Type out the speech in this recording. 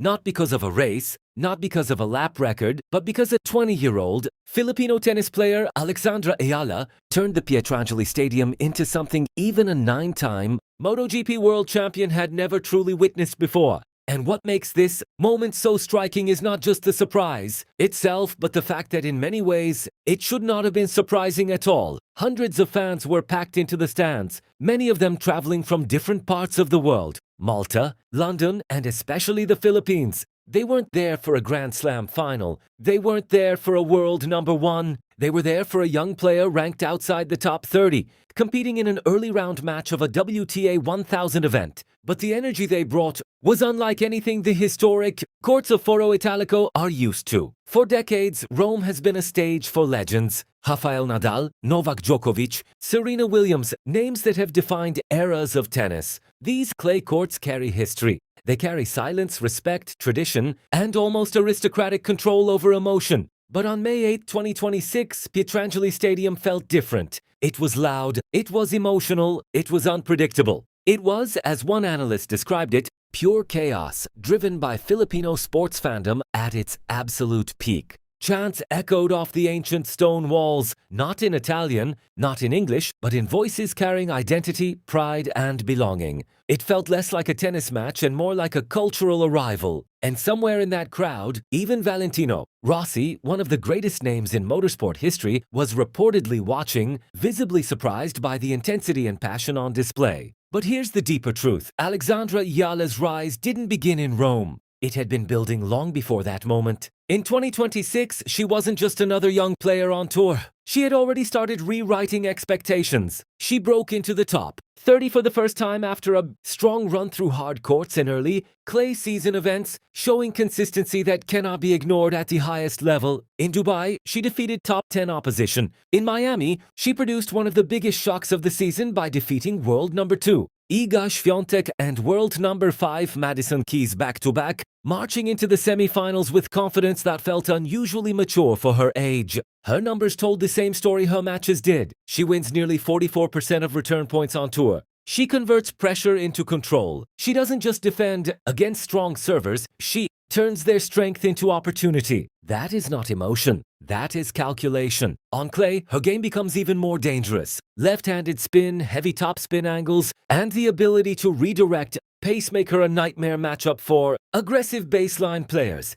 Not because of a race, not because of a lap record, but because a 20-year-old Filipino tennis player, Alexandra Eala, turned the Pietrangeli Stadium into something even a 9-time MotoGP world champion had never truly witnessed before. And what makes this moment so striking is not just the surprise itself, but the fact that in many ways, it should not have been surprising at all. Hundreds of fans were packed into the stands, many of them traveling from different parts of the world. Malta, London, and especially the Philippines. They weren't there for a Grand Slam final. They weren't there for a world number one. They were there for a young player ranked outside the top 30, competing in an early round match of a WTA 1000 event. But the energy they brought was unlike anything the historic courts of Foro Italico are used to. For decades, Rome has been a stage for legends. Rafael Nadal, Novak Djokovic, Serena Williams, names that have defined eras of tennis. These clay courts carry history. They carry silence, respect, tradition, and almost aristocratic control over emotion. But on May 8, 2026, Pietrangeli Stadium felt different. It was loud, it was emotional, it was unpredictable. It was, as one analyst described it, pure chaos, driven by Filipino sports fandom at its absolute peak. Chants echoed off the ancient stone walls, not in Italian, not in English, but in voices carrying identity, pride, and belonging. It felt less like a tennis match and more like a cultural arrival. And somewhere in that crowd, even Valentino Rossi, one of the greatest names in motorsport history, was reportedly watching, visibly surprised by the intensity and passion on display. But here's the deeper truth. Alexandra Eala's rise didn't begin in Rome. It had been building long before that moment. In 2026, she wasn't just another young player on tour. She had already started rewriting expectations. She broke into the top 30 for the first time after a strong run through hard courts and early clay season events, showing consistency that cannot be ignored at the highest level. In Dubai, she defeated top 10 opposition. In Miami, she produced one of the biggest shocks of the season by defeating world number 2 Iga Świątek and world number 5 Madison Keys back-to-back, marching into the semi-finals with confidence that felt unusually mature for her age. Her numbers told the same story her matches did. She wins nearly 44% of return points on tour. She converts pressure into control. She doesn't just defend against strong servers, she turns their strength into opportunity. That is not emotion. That is calculation. On clay, her game becomes even more dangerous. Left-handed spin, heavy topspin angles, and the ability to redirect pace make her a nightmare matchup for aggressive baseline players.